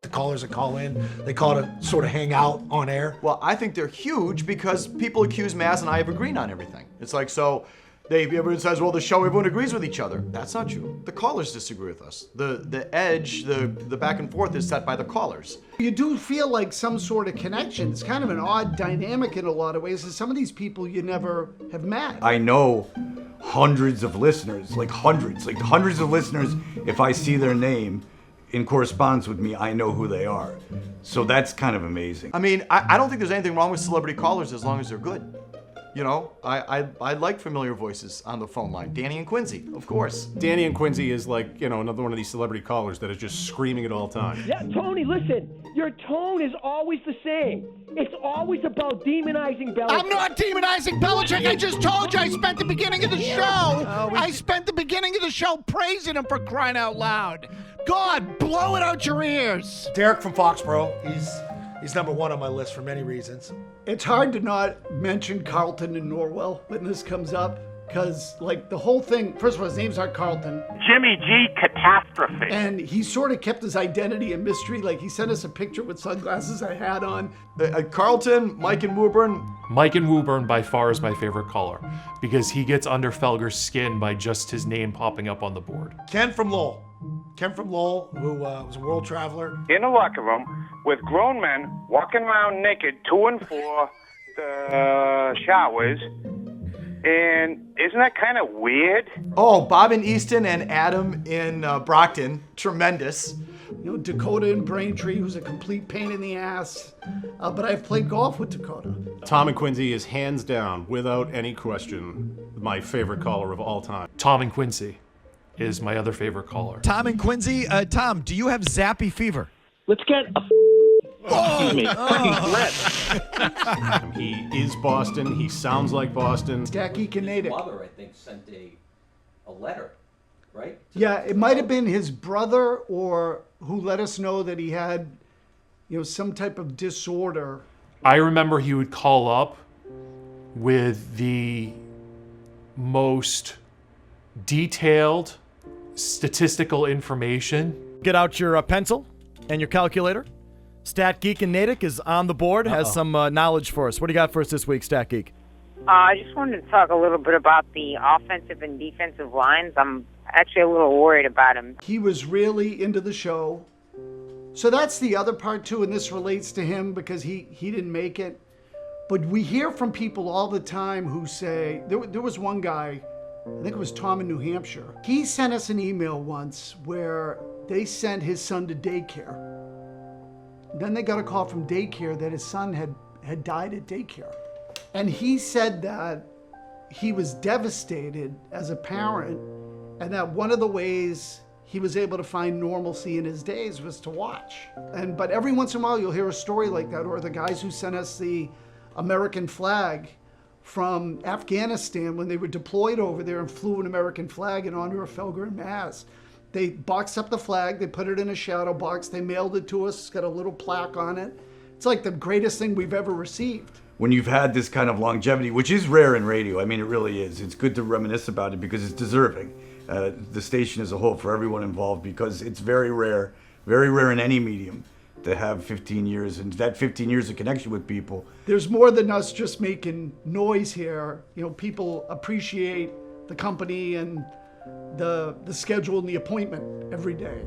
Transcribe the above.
the callers that call in. They call to sort of hang out on air. Well, I think they're huge because people accuse Maz and I of agreeing on everything. It's like, so everyone says, well, the show, everyone agrees with each other. That's not true. The callers disagree with us. The edge, the back and forth is set by the callers. You do feel like some sort of connection. It's kind of an odd dynamic in a lot of ways. And some of these people you never have met. I know hundreds of listeners, like hundreds of listeners. If I see their name in correspondence with me, I know who they are. So that's kind of amazing. I mean, I don't think there's anything wrong with celebrity callers as long as they're good. You know, I like familiar voices on the phone line. Danny and Quincy, of course. Danny and Quincy is like, you know, another one of these celebrity callers that is just screaming at all times. Yeah, Tony, listen. Your tone is always the same. It's always about demonizing Belichick. I'm not demonizing Belichick. I just told you I spent the beginning of the show. I spent the beginning of the show praising him, for crying out loud. God, blow it out your ears. Derek from Foxborough, he's number one on my list for many reasons. It's hard to not mention Carlton and Norwell when this comes up, because like the whole thing, first of all, his name's not Carlton. Jimmy G Catastrophe. And he sort of kept his identity a mystery. Like he sent us a picture with sunglasses I had on. Carlton, Mike and Woburn. Mike and Woburn by far is my favorite caller because he gets under Felger's skin by just his name popping up on the board. Ken from Lowell, who was a world traveler. In a locker room with grown men walking around naked to and for the showers. And isn't that kind of weird? Oh, Bob in Easton and Adam in Brockton. Tremendous. You know, Dakota in Braintree, who's a complete pain in the ass. But I've played golf with Dakota. Tom and Quincy is hands down, without any question, my favorite caller of all time. Tom and Quincy is my other favorite caller. Tom and Quincy. Tom, do you have zappy fever? Let's get a excuse me, threat. He is Boston. He sounds like Boston. Geek and Natick. Mother, I think, sent a letter, right? Yeah, it might have been his brother or who let us know that he had, you know, some type of disorder. I remember he would call up with the most detailed statistical information. Get out your pencil and your calculator. Stat Geek and Natick is on the board, has some knowledge for us. What do you got for us this week, Stat Geek? I just wanted to talk a little bit about the offensive and defensive lines. I'm actually a little worried about him. He was really into the show. So that's the other part too, and this relates to him because he didn't make it. But we hear from people all the time who say, there was one guy, I think it was Tom in New Hampshire. He sent us an email once where they sent his son to daycare. Then they got a call from daycare that his son had died at daycare. And he said that he was devastated as a parent and that one of the ways he was able to find normalcy in his days was to watch. But every once in a while you'll hear a story like that, or the guys who sent us the American flag from Afghanistan when they were deployed over there and flew an American flag in honor of Felger and Maz. They boxed up the flag, they put it in a shadow box, they mailed it to us, it's got a little plaque on it. It's like the greatest thing we've ever received. When you've had this kind of longevity, which is rare in radio, I mean, it really is. It's good to reminisce about it because it's deserving. The station as a whole, for everyone involved, because it's very rare in any medium to have 15 years, and that 15 years of connection with people. There's more than us just making noise here. You know, people appreciate the company and the schedule and the appointment every day.